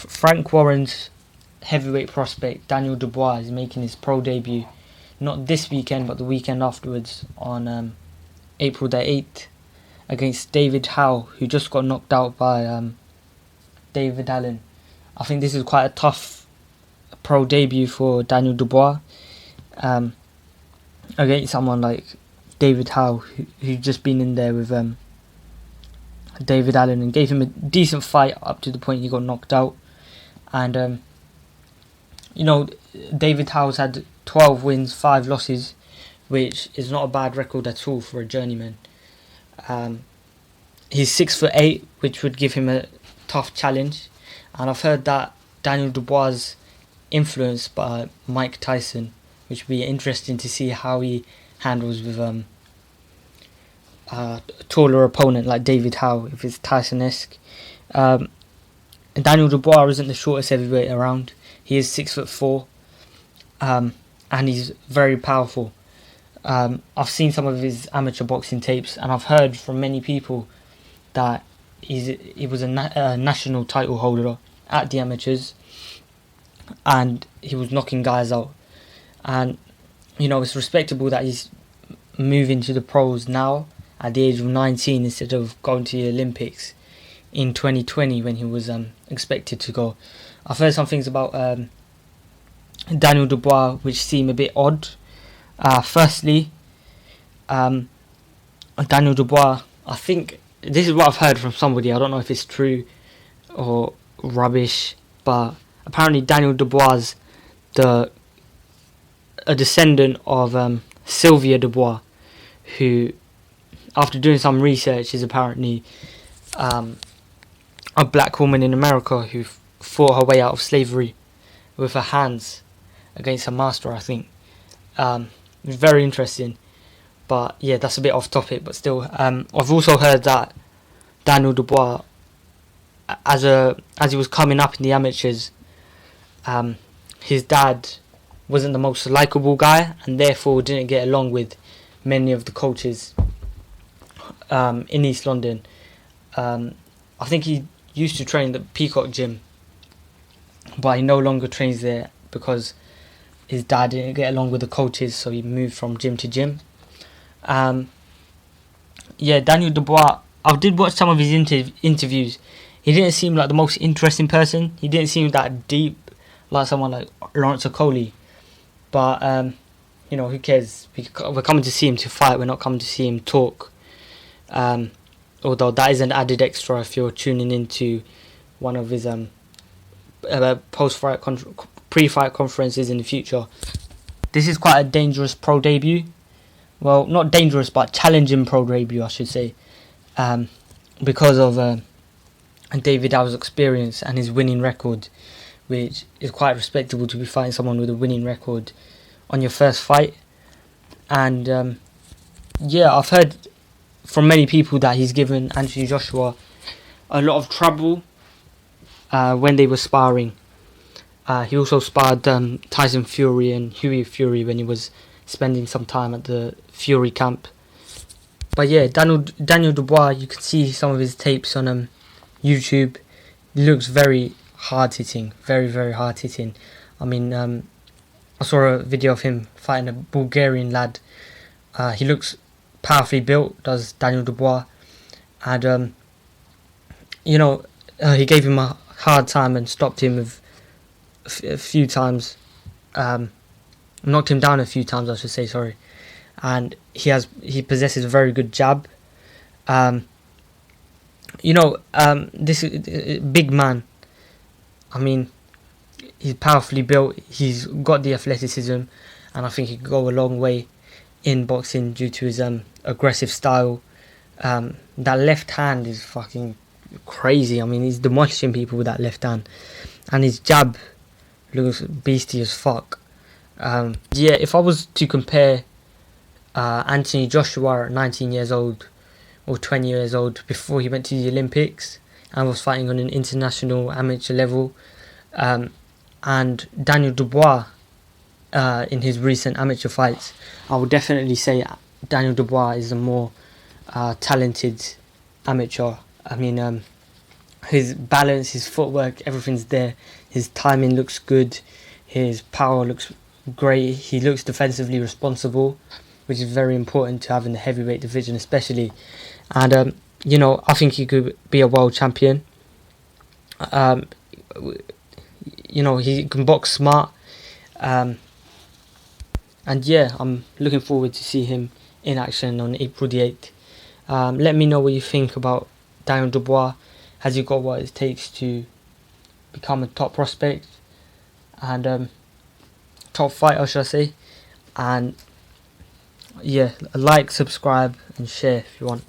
Frank Warren's heavyweight prospect Daniel Dubois is making his pro debut, not this weekend but the weekend afterwards on April the 8th against David Howe, who just got knocked out by David Allen. I think this is quite a tough pro debut for Daniel Dubois against someone like David Howe, who's just been in there with David Allen and gave him a decent fight up to the point he got knocked out. And David Howe's had 12 wins, 5 losses, which is not a bad record at all for a journeyman. He's 6'8", which would give him a tough challenge. And I've heard that Daniel Dubois is influenced by Mike Tyson, which would be interesting to see how he handles with a taller opponent like David Howe, if it's Tyson-esque. Daniel Dubois isn't the shortest heavyweight around. He is 6'4", and he's very powerful. I've seen some of his amateur boxing tapes, and I've heard from many people that he was a national title holder at the amateurs, and he was knocking guys out. And it's respectable that he's moving to the pros now at the age of 19 instead of going to the Olympics in 2020 when he was expected to go. I've heard some things about Daniel Dubois which seem a bit odd. Firstly, Daniel Dubois, I think this is what I've heard from somebody, I don't know if it's true or rubbish, but apparently Daniel Dubois is a descendant of Sylvia Dubois, who, after doing some research, is apparently a black woman in America who fought her way out of slavery with her hands against her master, I think. It's very interesting, but yeah, that's a bit off topic, but still. I've also heard that Daniel Dubois, as he was coming up in the amateurs, his dad wasn't the most likeable guy and therefore didn't get along with many of the coaches in East London. I think he used to train at the Peacock Gym, but he no longer trains there because his dad didn't get along with the coaches, so he moved from gym to gym. Daniel Dubois, I did watch some of his interviews. He didn't seem like the most interesting person. He didn't seem that deep like someone like Lawrence Okoli. But, who cares? We're coming to see him to fight. We're not coming to see him talk. Although that is an added extra if you're tuning into one of his post-fight, pre-fight conferences in the future. This is quite a dangerous pro debut. Well, not dangerous, but challenging pro debut, I should say. Because of David Howe's experience and his winning record, which is quite respectable to be fighting someone with a winning record on your first fight. And I've heard from many people that he's given Anthony Joshua a lot of trouble when they were sparring. He also sparred Tyson Fury and Hughie Fury when he was spending some time at the Fury camp. But yeah, Daniel Dubois, you can see some of his tapes on YouTube. He looks very hard-hitting, very, very hard-hitting. I mean, I saw a video of him fighting a Bulgarian lad. He looks powerfully built, does Daniel Dubois. And, he gave him a hard time and stopped him with a few times. Knocked him down a few times, I should say, sorry. And he possesses a very good jab. This big man, I mean, he's powerfully built, he's got the athleticism, and I think he could go a long way in boxing due to his aggressive style. That left hand is fucking crazy. I mean, he's demolishing people with that left hand, and his jab looks beastly as fuck. If I was to compare Anthony Joshua at 19 years old or 20 years old before he went to the Olympics and was fighting on an international amateur level, and Daniel Dubois in his recent amateur fights, I would definitely say Daniel Dubois is a more talented amateur. I mean, His balance, his footwork, everything's there. His timing looks good. His power looks great. He looks defensively responsible, which is very important to have in the heavyweight division, especially. And I think he could be a world champion. Um, he can box smart. And yeah, I'm looking forward to see him in action on April the 8th. Let me know what you think about Daniel Dubois. Has he got what it takes to become a top prospect and top fighter, should I say? And yeah, like, subscribe and share if you want.